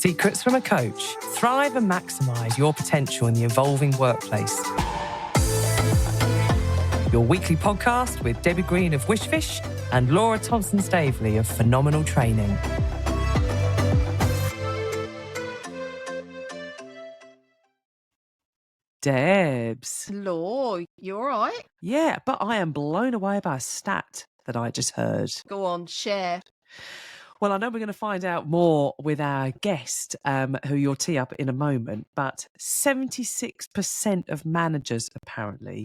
Secrets from a Coach. Thrive and maximise your potential in the evolving workplace. Your weekly podcast with Debbie Green of Wishfish and Laura Thompson-Staveley of Phenomenal Training. Debs. Law, you all right? Yeah, but I am blown away by a stat that I just heard. Go on, share. Well, I know we're going to find out more with our guest, who you'll tee up in a moment, but 76% of managers apparently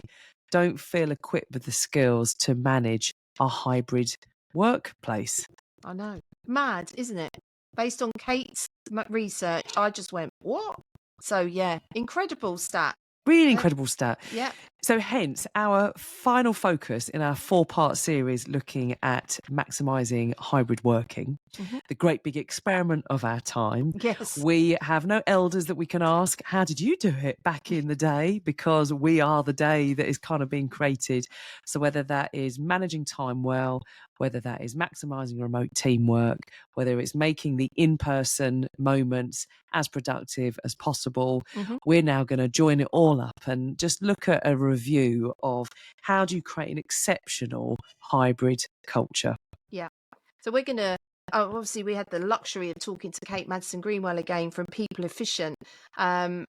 don't feel equipped with the skills to manage a hybrid workplace. I know. Mad, isn't it? Based on Kate's research, I just went, what? So, yeah, incredible stat. Really incredible stat. Yeah. So hence our final focus in our 4-part series looking at maximising hybrid working, the great big experiment of our time. Yes. We have no elders that we can ask, how did you do it back in the day? Because we are the day that is kind of being created. So whether that is managing time well, whether that is maximising remote teamwork, whether it's making the in-person moments as productive as possible, we're now going to join it all up and just look at a review of how do you create an exceptional hybrid culture. Yeah. So we're going to, obviously we had the luxury of talking to Kate Maddison-Greenwell again from People Efficient. And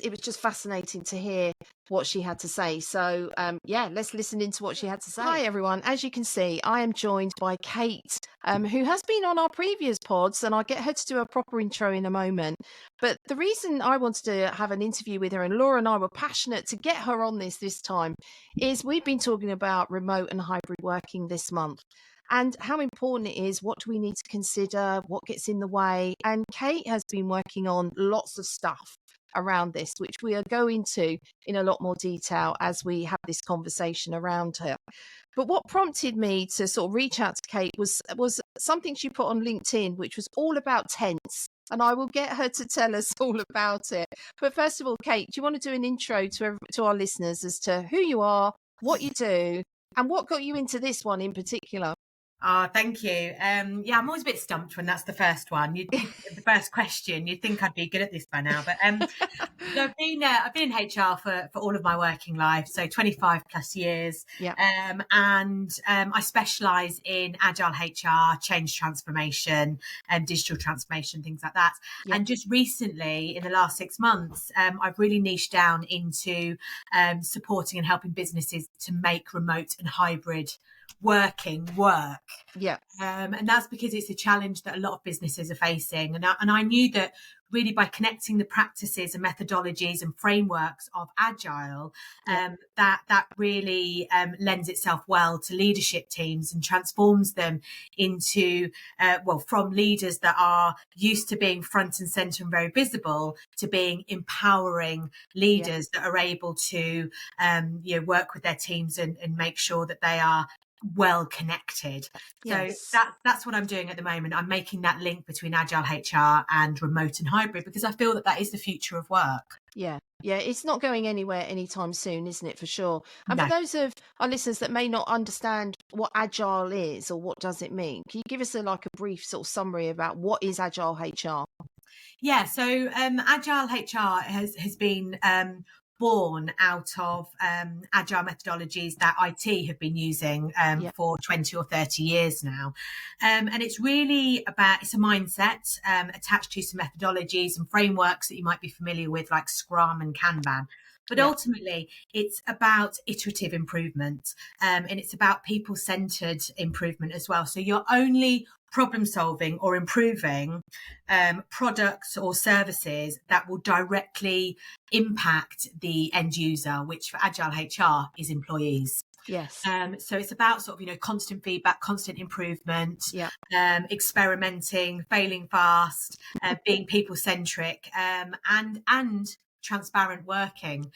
it was just fascinating to hear what she had to say. So, yeah, let's listen into what she had to say. Hi, everyone. As you can see, I am joined by Kate, who has been on our previous pods, and I'll get her to do a proper intro in a moment. But the reason I wanted to have an interview with her, and Laura and I were passionate to get her on this time, is we've been talking about remote and hybrid working this month and how important it is. What do we need to consider? What gets in the way? And Kate has been working on lots of stuff around this, which we are going to in a lot more detail as we have this conversation around her. But what prompted me to sort of reach out to Kate was something she put on LinkedIn, which was all about tents. And I will get her to tell us all about it. But first of all, Kate, do you want to do an intro to our listeners as to who you are, what you do, and what got you into this one in particular? Oh, thank you. Yeah, I'm always a bit stumped when that's the first one. The first question. You'd think I'd be good at this by now, but I've been in HR for all of my working life, so 25 plus years. Yeah. And I specialise in agile HR, change transformation, and digital transformation, things like that. Yeah. And just recently, in the last 6 months, I've really niched down into supporting and helping businesses to make remote and hybrid working work. Yeah. And that's because it's a challenge that a lot of businesses are facing. And I knew that really by connecting the practices and methodologies and frameworks of agile, that really lends itself well to leadership teams and transforms them into, from leaders that are used to being front and center and very visible to being empowering leaders that are able to, work with their teams and make sure that they are well connected. Yes. So that's what I'm doing at the moment. I'm making that link between agile HR and remote and hybrid because I feel that is the future of work. Yeah, it's not going anywhere anytime soon, isn't it, for sure? And No. for those of our listeners that may not understand what agile is or what does it mean, can you give us a brief sort of summary about what is agile HR? Yeah, so agile HR has been born out of agile methodologies that IT have been using for 20 or 30 years now. And it's really it's a mindset attached to some methodologies and frameworks that you might be familiar with, like Scrum and Kanban. But ultimately, it's about iterative improvement and it's about people-centered improvement as well. So you're only problem solving or improving products or services that will directly impact the end user, which for agile HR is employees. Yes. So it's about sort of, constant feedback, constant improvement, experimenting, failing fast, being people centric, and transparent working,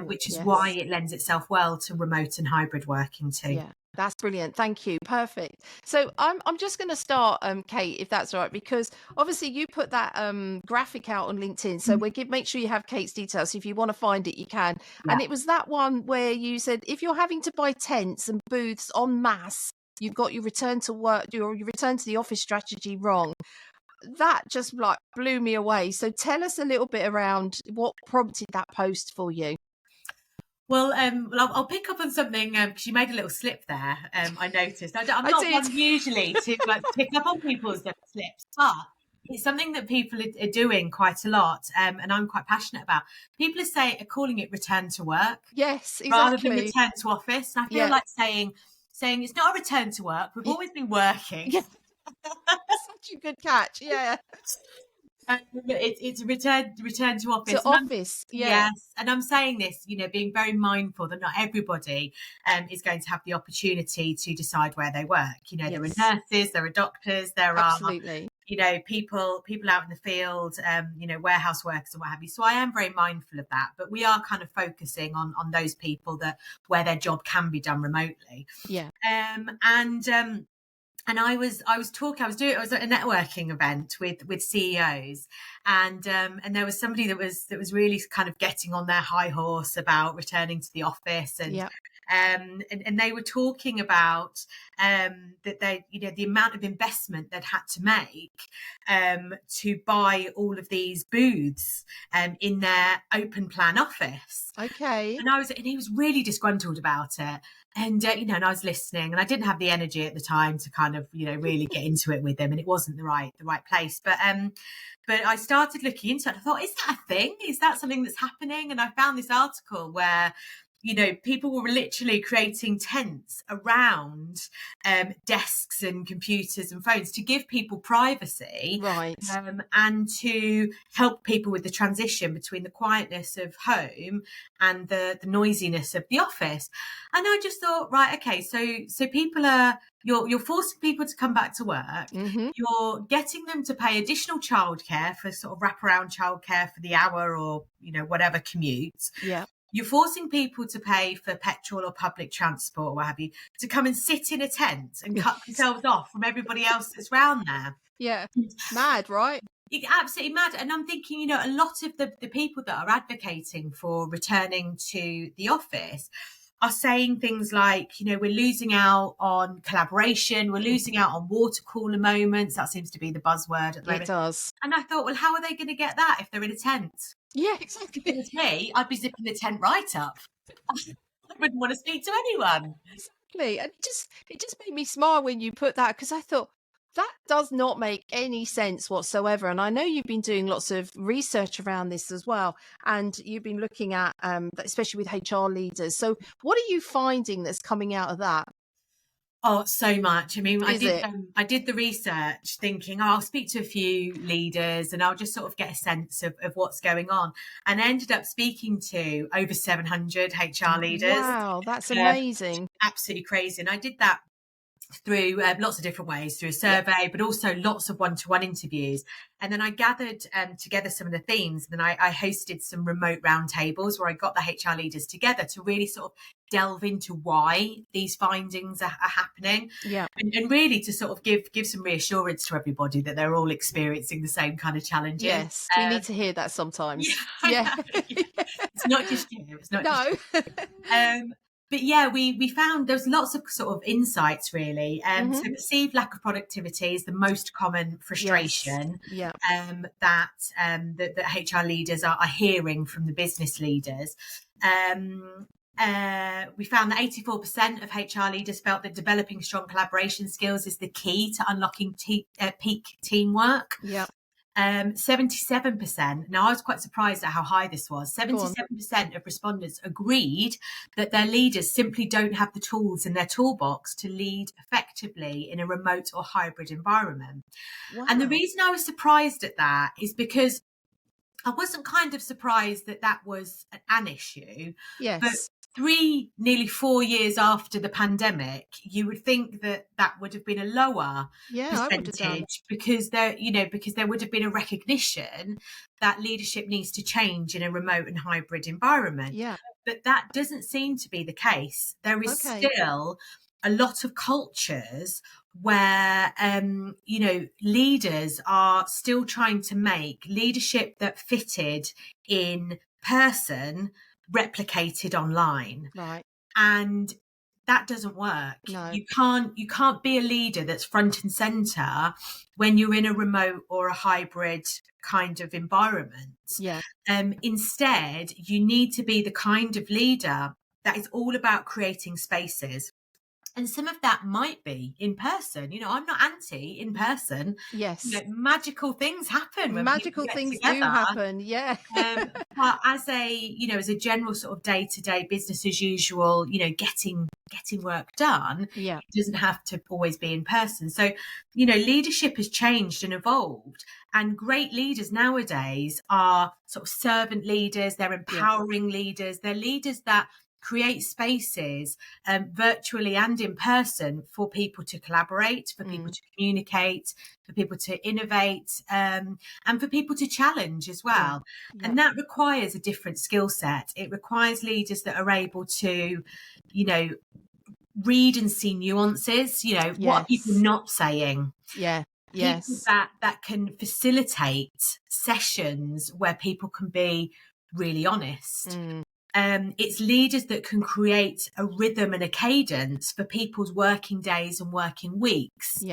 which is why it lends itself well to remote and hybrid working too. Yeah. That's brilliant. Thank you. Perfect. So I'm just going to start, Kate, if that's all right, because obviously you put that graphic out on LinkedIn. So make sure you have Kate's details. So if you want to find it, you can. Yeah. And it was that one where you said if you're having to buy tents and booths en masse, you've got your return to work or your return to the office strategy wrong. that just like blew me away. So tell us a little bit around what prompted that post for you. Well, I'll pick up on something because you made a little slip there. I noticed. I'm not one usually to like pick up on people's slips, but it's something that people are doing quite a lot, and I'm quite passionate about. People are calling it return to work. Yes, exactly. Rather than return to office. And I feel like saying it's not a return to work. We've always been working. Yeah. Such a good catch. Yeah. It's a return to office. To office, yes. And I'm saying this, being very mindful that not everybody is going to have the opportunity to decide where they work. There are nurses, there are doctors, there Absolutely. are people out in the field, warehouse workers and what have you. So I am very mindful of that. But we are kind of focusing on those people where their job can be done remotely. Yeah. And I was at a networking event with CEOs, and there was somebody that was really kind of getting on their high horse about returning to the office, and they were talking about that they, the amount of investment they'd had to make to buy all of these booths in their open plan office. Okay. And he was really disgruntled about it. And, and I was listening, and I didn't have the energy at the time to kind of, really get into it with him, and it wasn't the right place. But I started looking into it. I thought, is that a thing? Is that something that's happening? And I found this article where, people were literally creating tents around desks and computers and phones to give people privacy, right? And to help people with the transition between the quietness of home and the noisiness of the office. And I just thought, right, okay, so people you're forcing people to come back to work. Mm-hmm. You're getting them to pay additional childcare for sort of wraparound childcare for the hour or whatever commute. Yeah. You're forcing people to pay for petrol or public transport or what have you, to come and sit in a tent and cut themselves off from everybody else that's around there. Yeah. Mad, right? It's absolutely mad. And I'm thinking, a lot of the people that are advocating for returning to the office are saying things like, we're losing out on collaboration, we're losing out on water cooler moments. That seems to be the buzzword at the moment. It does. And I thought, well, how are they going to get that if they're in a tent? Yeah, exactly. If it was me, I'd be zipping the tent right up. I wouldn't want to speak to anyone. Exactly. And it just made me smile when you put that, because I thought that does not make any sense whatsoever. And I know you've been doing lots of research around this as well, and you've been looking at especially with HR leaders. So what are you finding that's coming out of that? Oh, so much. I mean, I did the research thinking, I'll speak to a few leaders and I'll just sort of get a sense of what's going on. And I ended up speaking to over 700 HR leaders. Wow, that's amazing. Absolutely crazy. And I did that through lots of different ways, through a survey, but also lots of one-to-one interviews. And then I gathered together some of the themes. And then I hosted some remote roundtables where I got the HR leaders together to really sort of delve into why these findings are happening. Yeah. And really to sort of give some reassurance to everybody that they're all experiencing the same kind of challenges. Yes, we need to hear that sometimes. Yeah. It's not just you. It's not just you. But yeah, we found there's lots of sort of insights really. So perceived lack of productivity is the most common frustration that HR leaders are hearing from the business leaders. We found that 84% of HR leaders felt that developing strong collaboration skills is the key to unlocking peak teamwork. Yeah. 77%. Now, I was quite surprised at how high this was. 77% of respondents agreed that their leaders simply don't have the tools in their toolbox to lead effectively in a remote or hybrid environment. Wow. And the reason I was surprised at that is because I wasn't kind of surprised that was an issue. Yes. But nearly 4 years after the pandemic, you would think that would have been a lower percentage because there would have been a recognition that leadership needs to change in a remote and hybrid environment. Yeah. But that doesn't seem to be the case. There is still a lot of cultures where, leaders are still trying to make leadership that fitted in person replicated online. Right. And that doesn't work. No. You can't be a leader that's front and center when you're in a remote or a hybrid kind of environment. Yeah. Instead, you need to be the kind of leader that is all about creating spaces. And some of that might be in person. I'm not anti in person. Yes. Magical things happen when Magical people get things together. do happen. Yeah. But as a general sort of day-to-day business as usual, getting work done, Yeah. it doesn't have to always be in person. So, leadership has changed and evolved, and great leaders nowadays are sort of servant leaders. They're empowering leaders. They're leaders that create spaces virtually and in person for people to collaborate, for people to communicate, for people to innovate, and for people to challenge as well. Yeah. And that requires a different skill set. It requires leaders that are able to, read and see nuances. What are people not saying? Yeah. People that can facilitate sessions where people can be really honest. It's leaders that can create a rhythm and a cadence for people's working days and working weeks,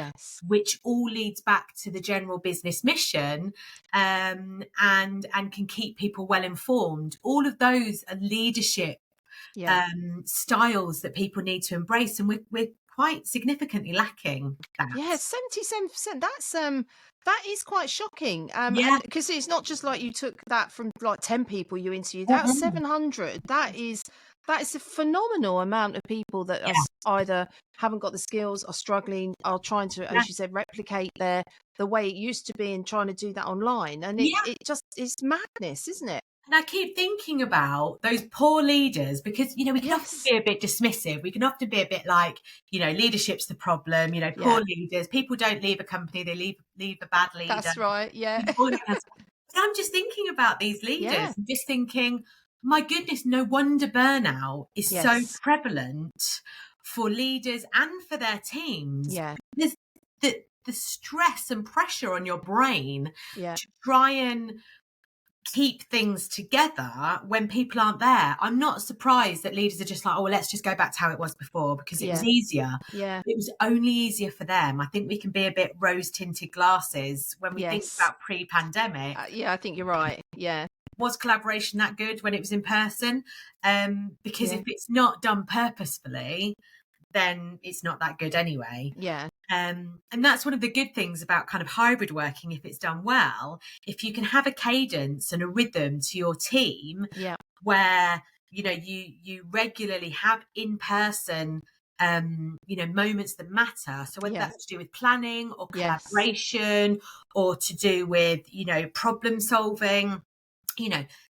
which all leads back to the general business mission, and can keep people well informed. All of those are leadership styles that people need to embrace, and we're quite significantly lacking that. Yeah, 77%. That is quite shocking. Because it's not just like you took that from like 10 people you interviewed. That was 700. That is a phenomenal amount of people that are either haven't got the skills, are struggling, are trying to, as you said, replicate the way it used to be and trying to do that online. And it's madness, isn't it? And I keep thinking about those poor leaders, because, we can often be a bit dismissive. We can often be a bit like, leadership's the problem, poor leaders. People don't leave a company, they leave a bad leader. That's right, yeah. But I'm just thinking about these leaders and just thinking, my goodness, no wonder burnout is so prevalent for leaders and for their teams. Yeah. There's the stress and pressure on your brain to try and keep things together when people aren't there. I'm not surprised that leaders are just like, let's just go back to how it was before, because it was easier. Yeah. It was only easier for them. I think we can be a bit rose-tinted glasses when we think about pre-pandemic. I think you're right. Yeah. Was collaboration that good when it was in person? Because if it's not done purposefully, then it's not that good anyway. Yeah. And that's one of the good things about kind of hybrid working. If it's done well, if you can have a cadence and a rhythm to your team, where you regularly have in person moments that matter. So whether that's to do with planning or collaboration or to do with problem solving,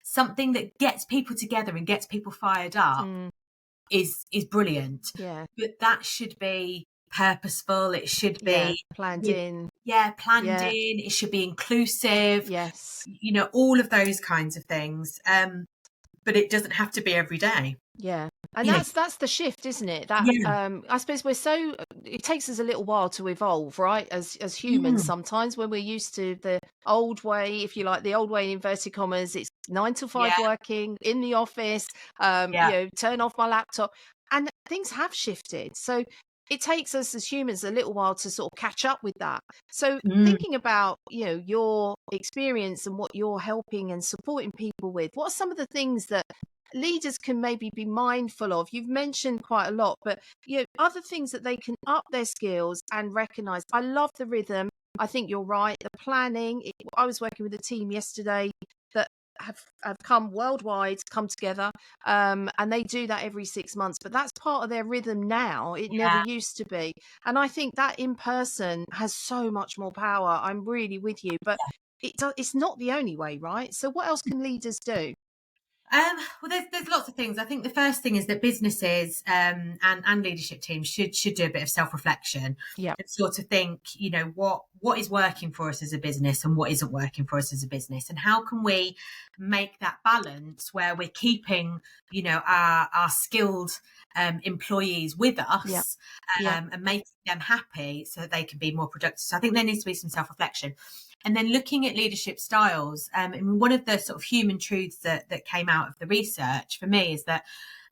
something that gets people together and gets people fired up is brilliant. But that should be purposeful. It should be planned in. Planned in. It should be inclusive. All of those kinds of things. But it doesn't have to be every day. And that's the shift, isn't it? That I suppose it takes us a little while to evolve, right? As humans, sometimes when we're used to the old way, if you like, the old way in inverted commas, it's 9 to 5 working in the office, turn off my laptop, and things have shifted. So it takes us as humans a little while to sort of catch up with that. So thinking about, your experience and what you're helping and supporting people with, what are some of the things that leaders can maybe be mindful of? You've mentioned quite a lot, but other things that they can up their skills and recognize. I love the rhythm. I think you're right. The planning. I was working with a team yesterday that have come worldwide, come together, and they do that every 6 months. But that's part of their rhythm now. It never used to be. And I think that in person has so much more power. I'm really with you. But it's not the only way, right? So what else can leaders do? Well, there's lots of things. I think the first thing is that businesses and leadership teams should do a bit of self-reflection and sort of think, what is working for us as a business and what isn't working for us as a business, and how can we make that balance where we're keeping, our skilled employees with us and making them happy so that they can be more productive. So I think there needs to be some self-reflection. And then looking at leadership styles, and one of the sort of human truths that came out of the research for me is that,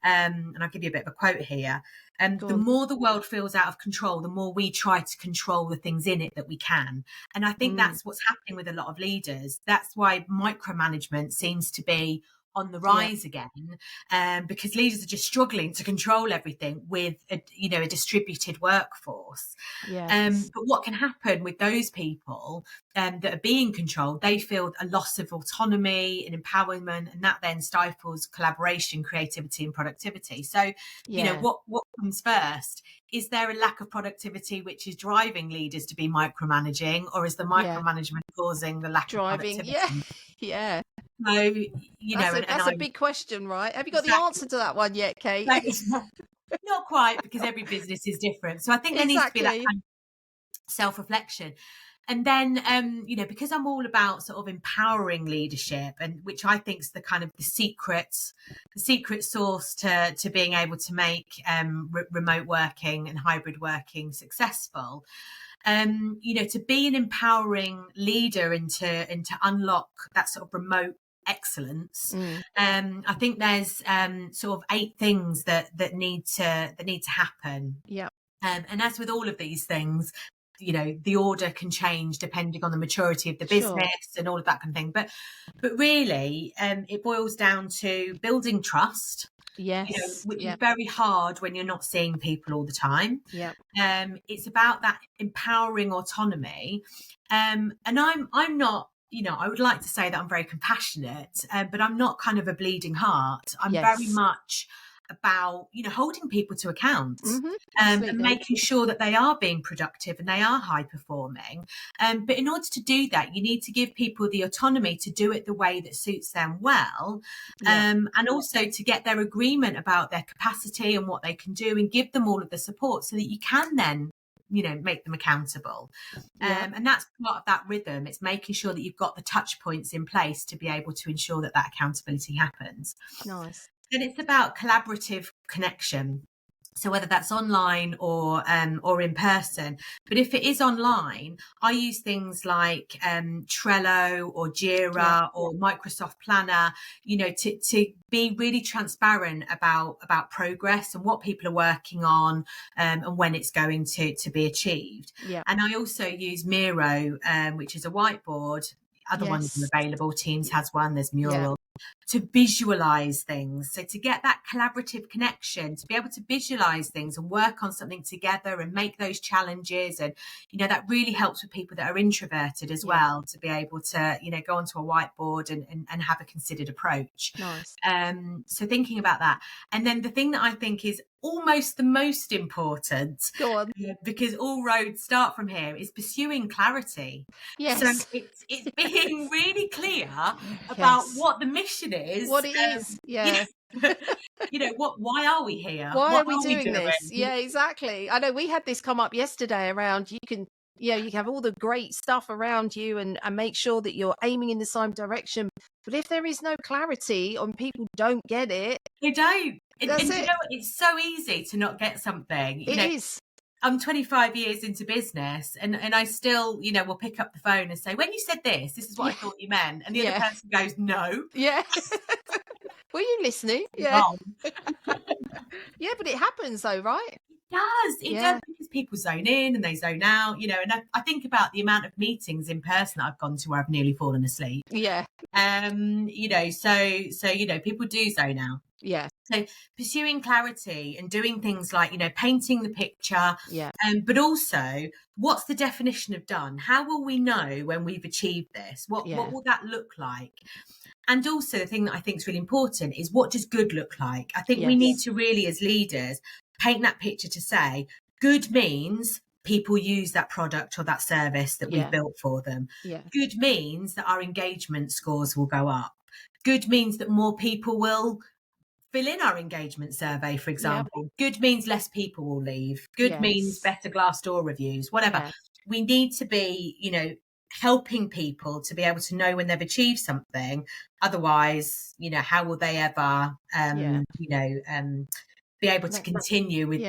and I'll give you a bit of a quote here, The more the world feels out of control, the more we try to control the things in it that we can. And I think that's what's happening with a lot of leaders. That's why micromanagement seems to be on the rise again, because leaders are just struggling to control everything with a distributed workforce. But what can happen with those people that are being controlled, they feel a loss of autonomy and empowerment, and that then stifles collaboration, creativity and productivity. So what comes first? Is there a lack of productivity which is driving leaders to be micromanaging, or is the micromanagement causing the lack of productivity? Yeah. So, that's a big question, right? Have you got the answer to that one yet, Kate? Not quite, because every business is different. So I think there needs to be that kind of self-reflection. And then, because I'm all about sort of empowering leadership, and which I think is the kind of the secret sauce to being able to make remote working and hybrid working successful. To be an empowering leader and to unlock that sort of remote excellence. I think there's sort of 8 things that need to happen. Yeah. And as with all of these things, the order can change depending on the maturity of the business and all of that kind of thing. But really, it boils down to building trust. Yes. Which is very hard when you're not seeing people all the time. Yeah. It's about that empowering autonomy. And I'm not, I would like to say that I'm very compassionate, but I'm not kind of a bleeding heart. I'm very much about, holding people to account, and making sure that they are being productive and they are high performing. But in order to do that, you need to give people the autonomy to do it the way that suits them well, and also to get their agreement about their capacity and what they can do, and give them all of the support so that you can then make them accountable. And that's part of that rhythm. It's making sure that you've got the touch points in place to be able to ensure that accountability happens. Nice. And it's about collaborative connection. So whether that's online or in person, but if it is online, I use things like Trello or Jira or Microsoft Planner, to be really transparent about progress and what people are working on, and when it's going to be achieved. Yeah. And I also use Miro, which is a whiteboard. Other ones are available. Teams has one. There's Mural. To visualize things, so to get that collaborative connection, to be able to visualize things and work on something together and make those challenges, and that really helps with people that are introverted as well, to be able to go onto a whiteboard and have a considered approach. Nice. So thinking about that, and then the thing that I think is almost the most important, go on, because all roads start from here, is pursuing clarity. Yes. So it's being really clear about what the mission is, what it is. Yeah. Why are we here? Why are we doing this? Yeah, exactly. I know we had this come up yesterday around you can have all the great stuff around you and make sure that you're aiming in the same direction. But if there is no clarity and people don't get it, they don't. That's it. It's so easy to not get something. It is. I'm 25 years into business, and I still, will pick up the phone and say, when you said this is what I thought you meant. And the other person goes, no. Yeah. Were you listening? Yeah. Yeah, but it happens though, right? It does, because people zone in and they zone out, and I think about the amount of meetings in person that I've gone to where I've nearly fallen asleep. Yeah. So people do zone out. Yeah. So pursuing clarity and doing things like, painting the picture. Yeah. But also, what's the definition of done? How will we know when we've achieved this? What will that look like? And also the thing that I think is really important is, what does good look like? I think we need to really, as leaders, paint that picture to say good means people use that product or that service that we've built for them. Yeah. Good means that our engagement scores will go up. Good means that more people will fill in our engagement survey, for example. Good means less people will leave. Good means better Glassdoor reviews, whatever. Yeah. We need to be, helping people to be able to know when they've achieved something. Otherwise, how will they ever, be able to continue with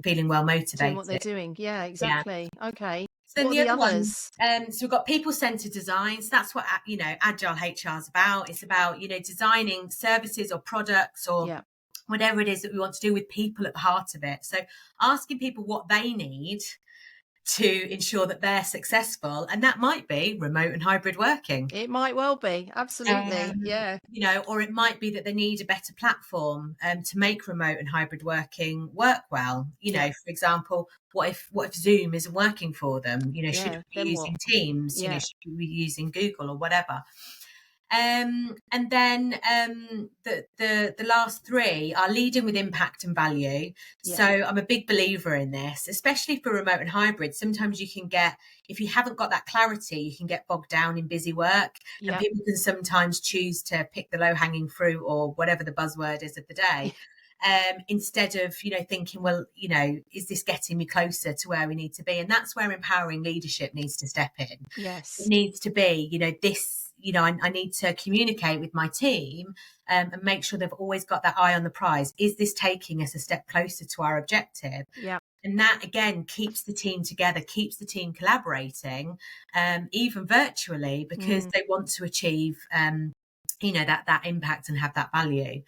feeling well motivated? Doing what they're doing. Yeah, exactly. Yeah. Okay. So what the other ones? So we've got people-centered designs. That's what, Agile HR is about. It's about, designing services or products or whatever it is that we want to do, with people at the heart of it. So asking people what they need to ensure that they're successful, and that might be remote and hybrid working. It might well be, absolutely, yeah. You know, or it might be that they need a better platform to make remote and hybrid working work well. You know, for example, what if Zoom isn't working for them? You know, should we be using Teams? You know, should we be using Google or whatever? And then the last three are leading with impact and value. So I'm a big believer in this, especially for remote and hybrid. Sometimes you can get, if you haven't got that clarity, you can get bogged down in busy work, and people can sometimes choose to pick the low-hanging fruit or whatever the buzzword is of the day. Instead of, you know, thinking, well, you know, is this getting me closer to where we need to be? And that's where empowering leadership needs to step in. Yes. It needs to be, you know, this, you know, I need to communicate with my team and make sure they've always got that eye on the prize. Is this taking us a step closer to our objective? Yeah. And that, again, keeps the team together, keeps the team collaborating, even virtually, because they want to achieve, you know, that impact and have that value.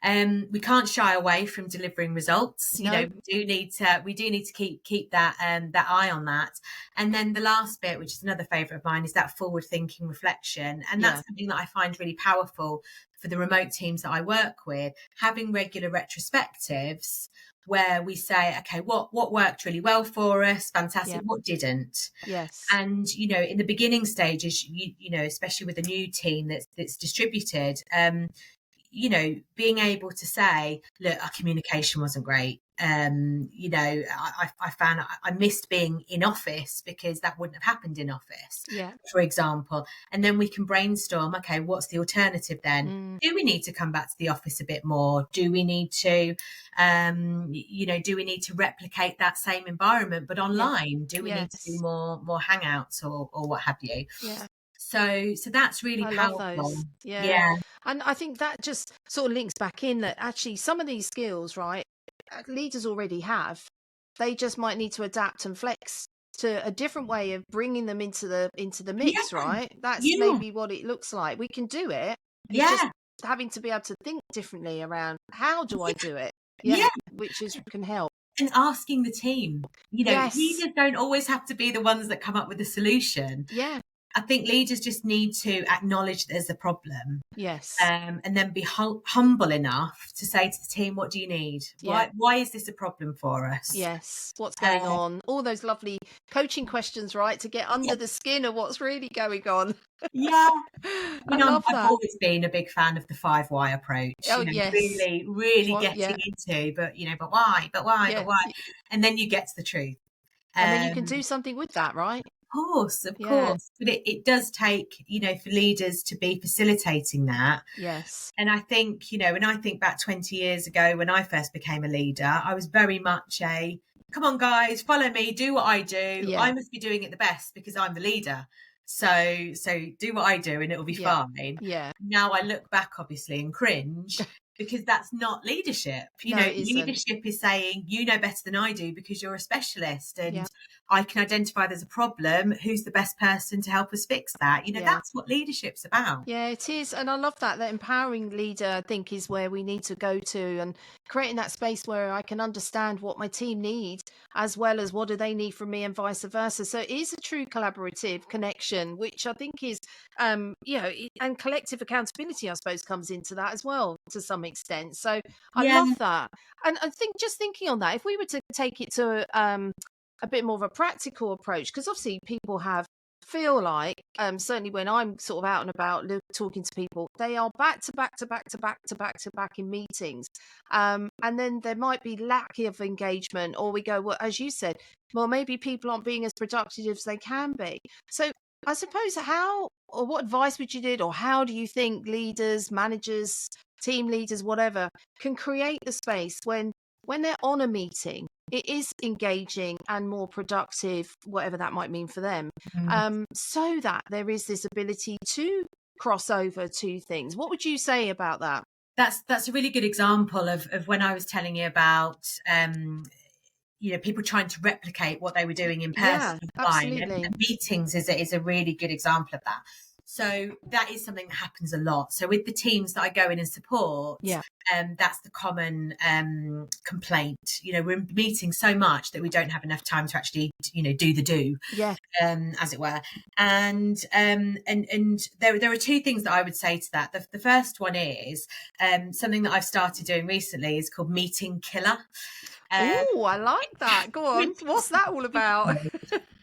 We can't shy away from delivering results. You know, we do need to keep that that eye on that. And then the last bit, which is another favourite of mine, is that forward thinking reflection. And that's something that I find really powerful for the remote teams that I work with, having regular retrospectives where we say, okay, what worked really well for us? Fantastic. What didn't? Yes. And, you know, in the beginning stages, you know, especially with a new team that's distributed, you know, being able to say, look, our communication wasn't great. You know, I found I missed being in office because that wouldn't have happened in office, for example. And then we can brainstorm, okay, what's the alternative then? Do we need to come back to the office a bit more? Do we need to, you know, do we need to replicate that same environment but online? Do we need to do more hangouts or what have you? Yeah. So that's really powerful. Love those. Yeah. And I think that just sort of links back in that actually some of these skills, right, leaders already have. They just might need to adapt and flex to a different way of bringing them into the mix, right? That's maybe what it looks like. We can do it. It's just having to be able to think differently around how do I do it? Which can help. And asking the team, you know, leaders don't always have to be the ones that come up with the solution. I think leaders just need to acknowledge there's a problem. And then be humble enough to say to the team, what do you need? Why is this a problem for us? What's going on? All those lovely coaching questions, right? To get under the skin of what's really going on. You know, I've always been a big fan of the 5 why approach. Oh, you know, really getting into, but why? And then you get to the truth. And then you can do something with that, right? Of course. But it does take, you know, for leaders to be facilitating that. And I think, you know, when I think back 20 years ago when I first became a leader, I was very much come on, guys, follow me, do what I do. I must be doing it the best because I'm the leader. So do what I do and it'll be fine. Now I look back, obviously, and cringe because that's not leadership. You know, leadership is saying, you know better than I do because you're a specialist and I can identify there's a problem. Who's the best person to help us fix that? You know, that's what leadership's about. Yeah, it is. And I love that empowering leader, I think, is where we need to go to, and creating that space where I can understand what my team needs as well as what do they need from me and vice versa. So it is a true collaborative connection, which I think is, you know, and collective accountability, I suppose, comes into that as well to some extent. So I love that. And I think just thinking on that, if we were to take it to a bit more of a practical approach, because obviously people feel like, certainly when I'm sort of out and about talking to people, they are back to back to back to back to back to back in meetings. And then there might be lack of engagement, or we go, well, as you said, well, maybe people aren't being as productive as they can be. So I suppose what advice would you give, or how do you think leaders, managers, team leaders, whatever, can create the space when they're on a meeting, it is engaging and more productive, whatever that might mean for them, so that there is this ability to cross over to things. What would you say about that? That's a really good example of when I was telling you about, you know, people trying to replicate what they were doing in person. And meetings is a really good example of that. So that is something that happens a lot. So with the teams that I go in and support, that's the common complaint. You know, we're meeting so much that we don't have enough time to actually, you know, do the do, as it were. And there are two things that I would say to that. The first one is something that I've started doing recently is called Meeting Killer. Oh, I like that. Go on. What's that all about?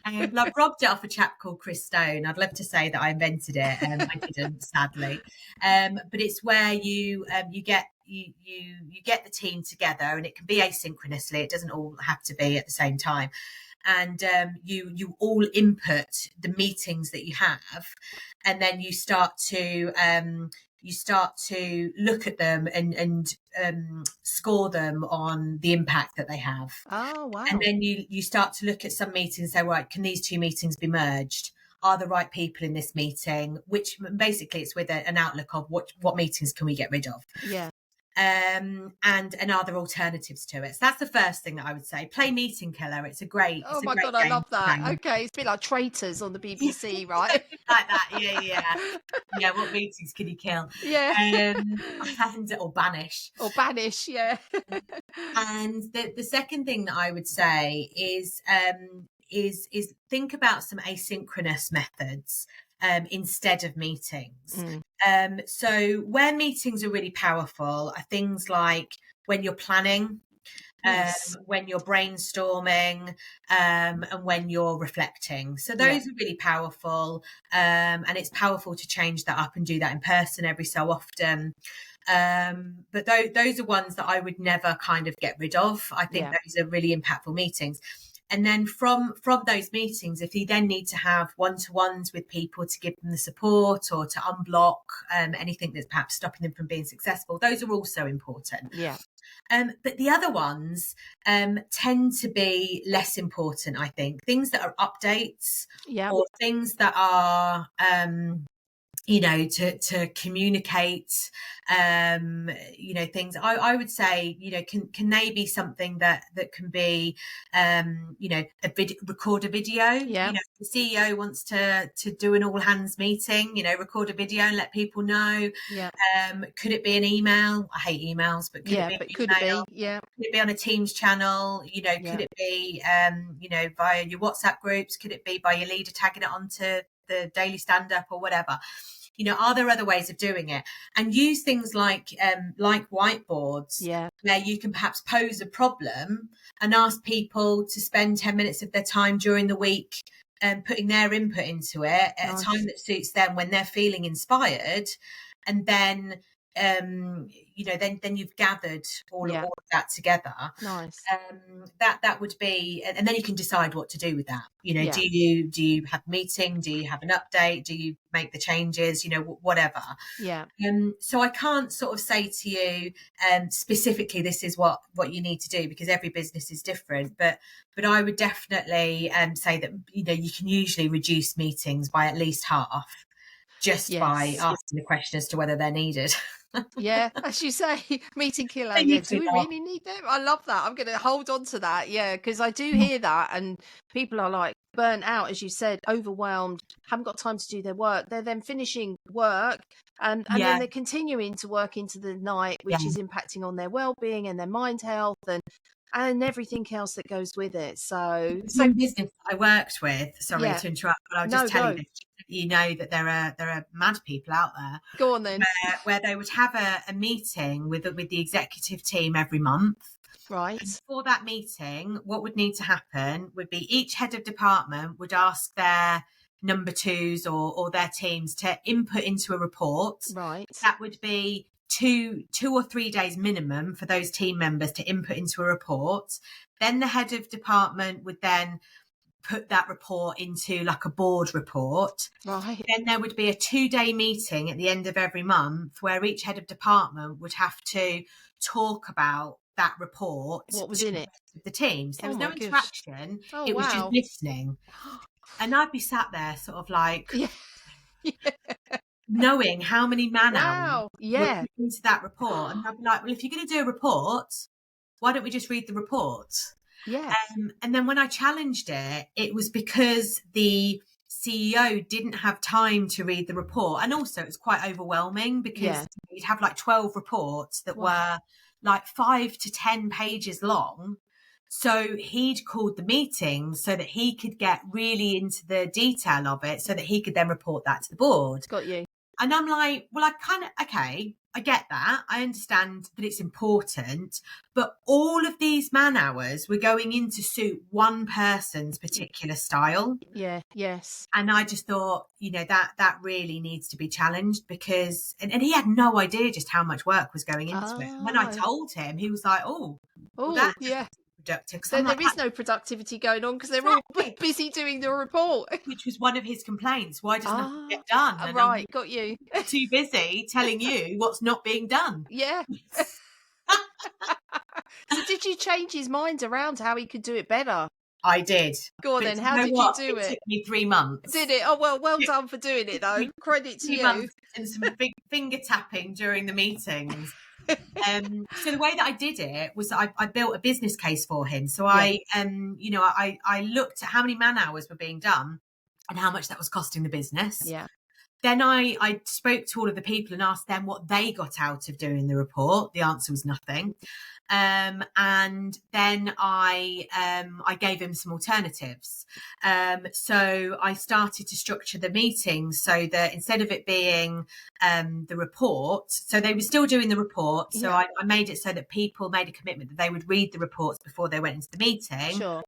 I've robbed it off a chap called Chris Stone. I'd love to say that I invented it, I didn't, sadly. But it's where you get the team together, and it can be asynchronously. It doesn't all have to be at the same time. And you all input the meetings that you have, and then you start to look at them and score them on the impact that they have. Oh, wow. And then you start to look at some meetings and say, right, can these two meetings be merged? Are the right people in this meeting? Which basically it's with an outlook of what meetings can we get rid of? Yeah. And are there alternatives to it? So that's the first thing that I would say. Play Meeting Killer. It's a great. Oh my God, I love that. Okay, it's a bit like Traitors on the BBC, right? Like that, yeah. What meetings can you kill? Yeah. Or banish. Or banish, yeah. And the second thing that I would say is think about some asynchronous methods instead of meetings. So where meetings are really powerful are things like when you're planning, when you're brainstorming, and when you're reflecting. So those are really powerful, and it's powerful to change that up and do that in person every so often. But those are ones that I would never kind of get rid of. I think those are really impactful meetings. And then from those meetings, if you then need to have one-to-ones with people to give them the support or to unblock anything that's perhaps stopping them from being successful, those are also important. Yeah. But the other ones tend to be less important, I think. Things that are updates or things that are to communicate, things. I would say, can they be something that can be, record a video? Yeah. The CEO wants to do an all hands meeting, record a video and let people know. Yeah. Could it be an email? I hate emails, but could it be? Yeah. Could it be on a Teams channel? Could it be, via your WhatsApp groups? Could it be by your leader tagging it onto the daily stand-up or whatever? Are there other ways of doing it? And use things like whiteboards, where you can perhaps pose a problem and ask people to spend 10 minutes of their time during the week putting their input into it at a time that suits them when they're feeling inspired. And then then you've gathered all of that together. Nice. That would be, and then you can decide what to do with that. Do you have a meeting? Do you have an update? Do you make the changes? Whatever. Yeah. So I can't sort of say to you specifically this is what you need to do, because every business is different. But I would definitely say that you can usually reduce meetings by at least half, just by asking the question as to whether they're needed. Yeah, as you say, Meeting Killer. Yeah, do we really need them? I love that. I'm going to hold on to that. Yeah, because I do hear that, and people are like burnt out, as you said, overwhelmed, haven't got time to do their work. They're then finishing work, and then they're continuing to work into the night, which is impacting on their well-being and their mind health and everything else that goes with it. So business I worked with, sorry to interrupt, but I'll just tell you this. That there are mad people out there. Go on then. Where they would have a meeting with the executive team every month. Right. And for that meeting, what would need to happen would be each head of department would ask their number twos or their teams to input into a report. Right. That would be 2 or 3 days minimum for those team members to input into a report. Then the head of department would then put that report into like a board report. Right. Then there would be a 2-day meeting at the end of every month where each head of department would have to talk about that report. What was in it? The teams. There was no interaction. It was just listening. And I'd be sat there sort of like knowing how many man hours were into that report. And I'd be like, well, if you're going to do a report, why don't we just read the report? Yeah. And then when I challenged it, it was because the CEO didn't have time to read the report. And also it's quite overwhelming because you'd have like 12 reports that were like 5 to 10 pages long. So he'd called the meeting so that he could get really into the detail of it so that he could then report that to the board. Got you. And I'm like, well, okay, I get that. I understand that it's important, but all of these man hours were going in to suit one person's particular style. Yeah, yes. And I just thought, that really needs to be challenged because, and he had no idea just how much work was going into it. And when I told him, he was like, well, that's productive. So there is no productivity going on because they're all busy doing the report. Which was one of his complaints. Why does nothing get done? And right, got you. Too busy telling you what's not being done. Yeah. So did you change his mind around how he could do it better? I did. Go on then, how did you do it? It took me 3 months. Did it? Oh, well done for doing it though. Credit to you. And some big finger tapping during the meetings. So the way that I did it was I built a business case for him. So I looked at how many man hours were being done and how much that was costing the business. Yeah. Then I spoke to all of the people and asked them what they got out of doing the report. The answer was nothing. And then I gave him some alternatives. So I started to structure the meetings so that instead of it being the report, so they were still doing the report. So I made it so that people made a commitment that they would read the reports before they went into the meeting. Sure.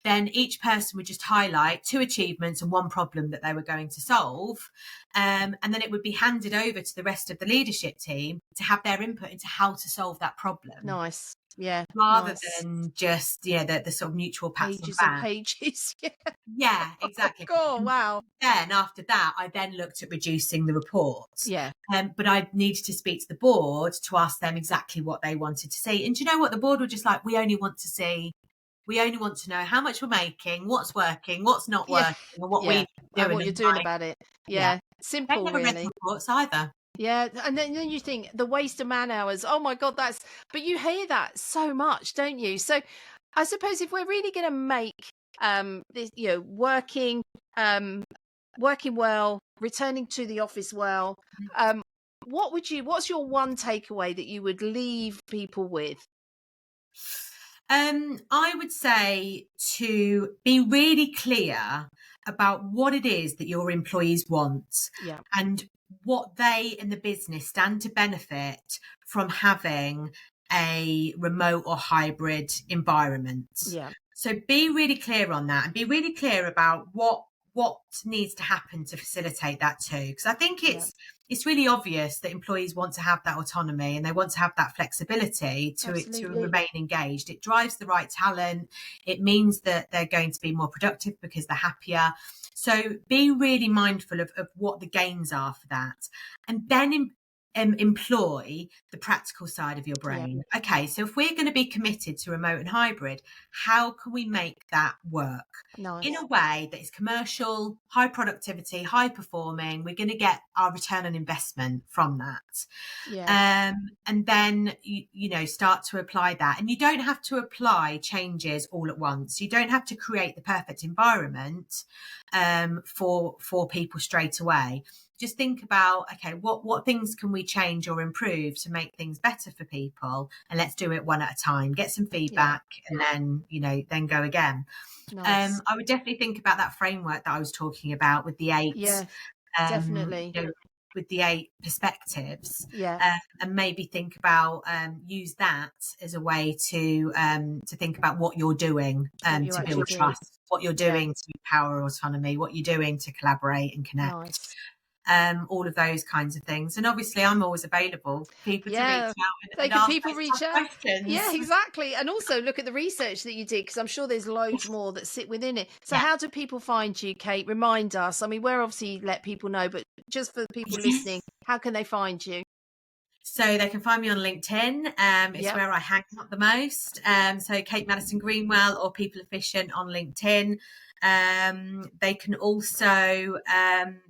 Then each person would just highlight 2 achievements and 1 problem that they were going to solve. And then it would be handed over to the rest of the leadership team to have their input into how to solve that problem. Nice. Yeah. Rather than just, the sort of mutual pats on the back. Pages. Yeah. Yeah, exactly. Oh, wow. Then after that, I then looked at reducing the reports. Yeah. But I needed to speak to the board to ask them exactly what they wanted to see. And do you know what? The board were just like, we only want to know how much we're making, what's working, what's not working, and what we're doing. And what you're doing about it. Yeah. Simple, they never really. read the reports either. Yeah. And then you think the waste of man hours. Oh my God, but you hear that so much, don't you? So I suppose if we're really going to make this, working well, returning to the office well, what's your one takeaway that you would leave people with? I would say to be really clear about what it is that your employees want and what they in the business stand to benefit from having a remote or hybrid environment. Yeah. So be really clear on that and be really clear about what needs to happen to facilitate that too. Because I think it's really obvious that employees want to have that autonomy and they want to have that flexibility to remain engaged. It drives the right talent. It means that they're going to be more productive because they're happier. So be really mindful of what the gains are for that. And then employ the practical side of your brain. Yeah. Okay, so if we're going to be committed to remote and hybrid, how can we make that work in a way that is commercial, high productivity, high performing? We're going to get our return on investment from that. Yeah. And then start to apply that. And you don't have to apply changes all at once. You don't have to create the perfect environment for people straight away. Just think about, okay, what things can we change or improve to make things better for people? And let's do it one at a time, get some feedback and then, then go again. Nice. I would definitely think about that framework that I was talking about with the 8. Yeah, definitely. With the 8 perspectives. Yeah. And maybe think about, use that as a way to think about what you're doing to build trust, what you're doing to empower autonomy, what you're doing to collaborate and connect. Nice. All of those kinds of things. And obviously I'm always available for people to reach out and ask people reach out. Questions. Yeah, exactly. And also look at the research that you did, because I'm sure there's loads more that sit within it. So how do people find you, Kate? Remind us. I mean, we're obviously let people know, but just for people listening, how can they find you? So they can find me on LinkedIn. It's where I hang out the most. So Kate Maddison-Greenwell or People Efficient on LinkedIn. They can also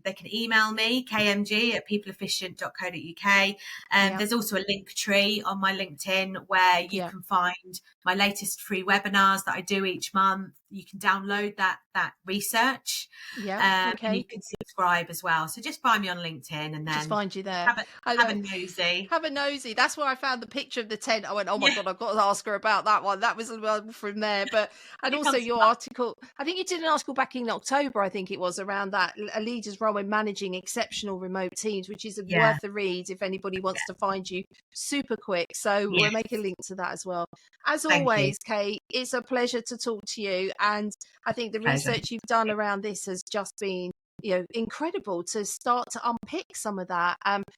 they can email me, kmg@peopleefficient.co.uk. There's also a link tree on my LinkedIn where you can find my latest free webinars that I do each month. You can download that research, and you can subscribe as well. So just find me on LinkedIn and then just find you there. Have a nosy. Have a nosy. That's where I found the picture of the tent. I went, oh my God, I've got to ask her about that one. That was from there. But and also your article. I think you did an article back in October. I think it was around that a leader's role in managing exceptional remote teams, which is worth a read if anybody wants to find you super quick. So we'll make a link to that as well. As always, Kate, it's a pleasure to talk to you. And I think the research you've done around this has just been, incredible to start to unpick some of that.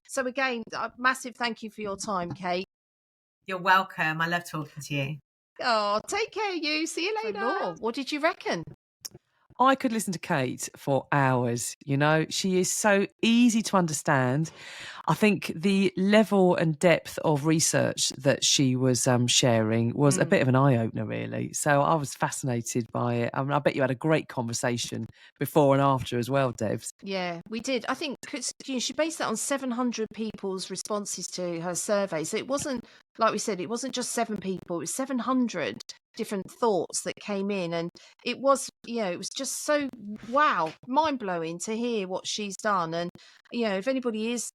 So again, a massive thank you for your time, Kate. You're welcome. I love talking to you. Oh, take care, you. See you later. What did you reckon? I could listen to Kate for hours. She is so easy to understand. I think the level and depth of research that she was sharing was a bit of an eye-opener, really. So I was fascinated by it. I bet you had a great conversation before and after as well, Debs. Yeah, we did. I think she based that on 700 people's responses to her survey. So it wasn't, like we said, it wasn't just 7 people. It was 700 different thoughts that came in. And it was, it was just so, wow, mind-blowing to hear what she's done. And, if anybody is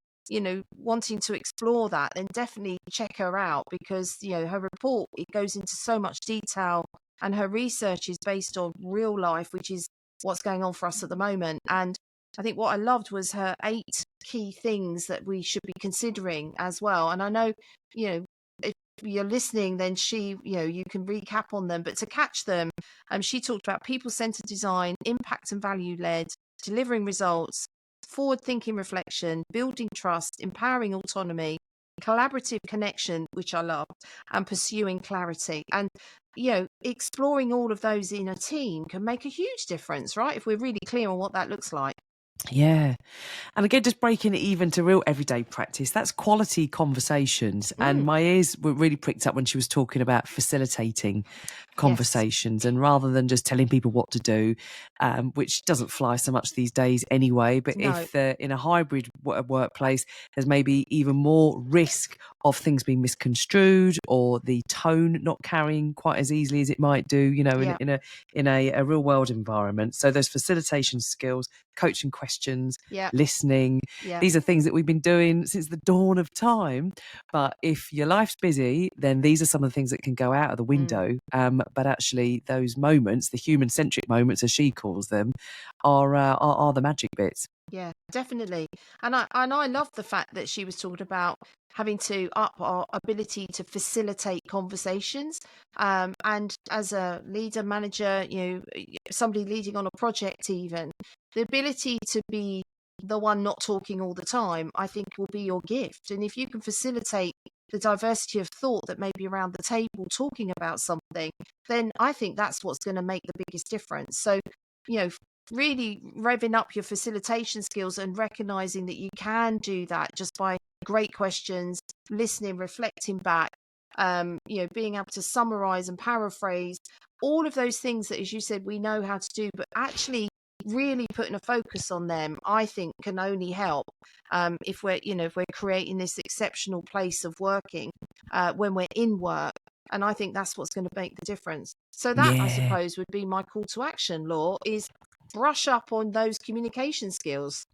wanting to explore that, then definitely check her out, because her report, it goes into so much detail, and her research is based on real life, which is what's going on for us at the moment. And I think what I loved was her 8 key things that we should be considering as well. And I know if you're listening, then you can recap on them, but to catch them, she talked about people-centered design, impact and value-led, delivering results, forward-thinking reflection, building trust, empowering autonomy, collaborative connection, which I love, and pursuing clarity. And, exploring all of those in a team can make a huge difference, right? If we're really clear on what that looks like. Yeah. And again, just breaking it even to real everyday practice, that's quality conversations. And my ears were really pricked up when she was talking about facilitating conversations, and rather than just telling people what to do, which doesn't fly so much these days anyway. But if in a hybrid workplace, there's maybe even more risk of things being misconstrued, or the tone not carrying quite as easily as it might do, in a real world environment. So those facilitation skills, coaching questions, listening, these are things that we've been doing since the dawn of time. But if your life's busy, then these are some of the things that can go out of the window. But actually those moments, the human centric moments, as she calls them, are the magic bits. Yeah, definitely. And I love the fact that she was talking about having to up our ability to facilitate conversations. And as a leader, manager, somebody leading on a project even, the ability to be the one not talking all the time, I think will be your gift. And if you can facilitate the diversity of thought that may be around the table talking about something, then I think that's what's going to make the biggest difference. So, really revving up your facilitation skills and recognizing that you can do that just by great questions, listening, reflecting back, being able to summarize and paraphrase, all of those things that, as you said, we know how to do, but actually really putting a focus on them, I think can only help if we're creating this exceptional place of working when we're in work. And I think that's what's going to make the difference. So that, I suppose, would be my call to action, Law, is brush up on those communication skills.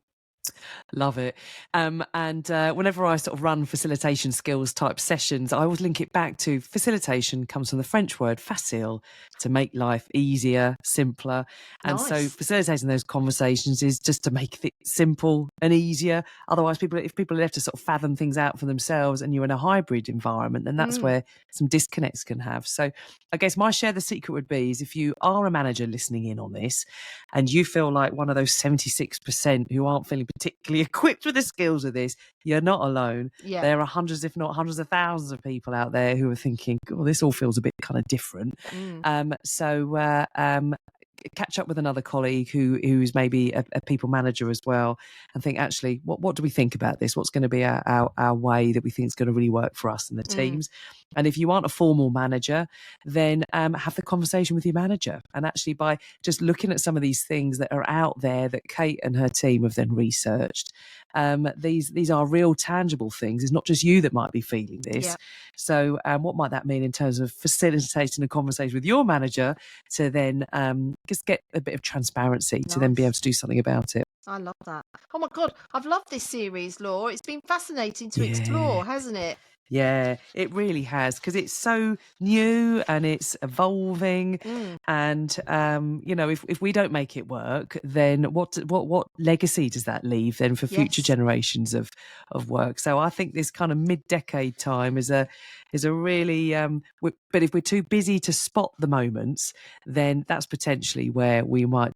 Love it. And whenever I sort of run facilitation skills type sessions, I always link it back to facilitation comes from the French word facile, to make life easier, simpler. And so facilitating those conversations is just to make it simple and easier. Otherwise, if people are left to sort of fathom things out for themselves, and you're in a hybrid environment, then that's where some disconnects can have. So I guess my share the secret would be is if you are a manager listening in on this and you feel like one of those 76% who aren't feeling particularly equipped with the skills of this, you're not alone. There are hundreds, if not hundreds of thousands of people out there who are thinking, oh, this all feels a bit kind of different. So catch up with another colleague who's maybe a people manager as well, and think, actually, what do we think about this? What's going to be our way that we think is going to really work for us and the teams? And if you aren't a formal manager, then have the conversation with your manager. And actually, by just looking at some of these things that are out there that Kate and her team have then researched, these are real tangible things. It's not just you that might be feeling this. Yeah. So what might that mean in terms of facilitating a conversation with your manager to then just get a bit of transparency to then be able to do something about it? I love that. Oh my God, I've loved this series, Law. It's been fascinating to explore, hasn't it? Yeah, it really has, because it's so new and it's evolving. And, if we don't make it work, then what legacy does that leave then for future generations of work? So I think this kind of mid-decade time is a really, but if we're too busy to spot the moments, then that's potentially where we might,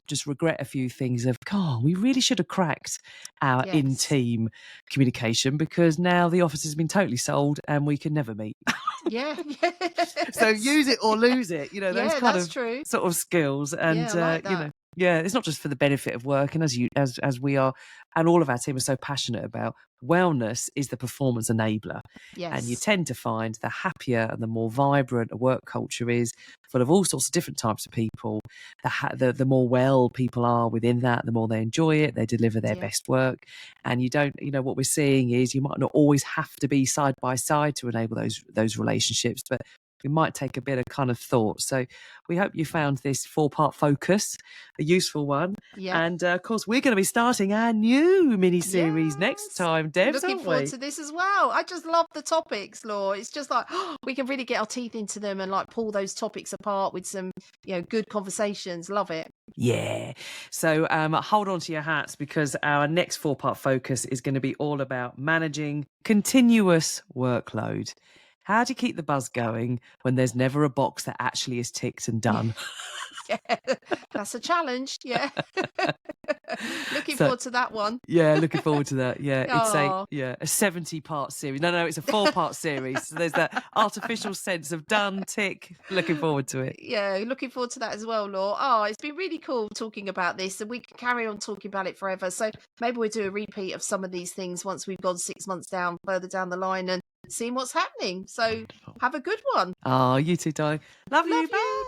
just regret a few things of, God, we really should have cracked our in-team communication, because now the office has been totally sold and we can never meet. Yeah. So use it or lose it, those kind of true. sort of skills. And, I like that. it's not just for the benefit of work. And as we are, and all of our team are so passionate about, wellness is the performance enabler. Yes. And you tend to find the happier and the more vibrant a work culture is, full of all sorts of different types of people, the more well people are within that, the more they enjoy it, they deliver their best work. And you don't, what we're seeing is you might not always have to be side by side to enable those relationships, but it might take a bit of kind of thought. So we hope you found this 4-part focus a useful one. Yeah. And of course, we're going to be starting our new mini-series next time, Debs, Looking forward to this as well. I just love the topics, Law. It's just like, we can really get our teeth into them and like pull those topics apart with some, good conversations. Love it. Yeah. So hold on to your hats, because our next 4-part focus is going to be all about managing continuous workload. How do you keep the buzz going when there's never a box that actually is ticked and done? Yeah, that's a challenge. Yeah. Looking forward to that one. Yeah, looking forward to that. Yeah, it's a 70-part series. No, it's a 4-part series. So there's that artificial sense of done, tick. Looking forward to it. Yeah, looking forward to that as well, Law. Oh, it's been really cool talking about this, and we can carry on talking about it forever. So maybe we'll do a repeat of some of these things once we've gone 6 months further down the line and seeing what's happening. So have a good one. Oh, you too, darling. Love you. Bye.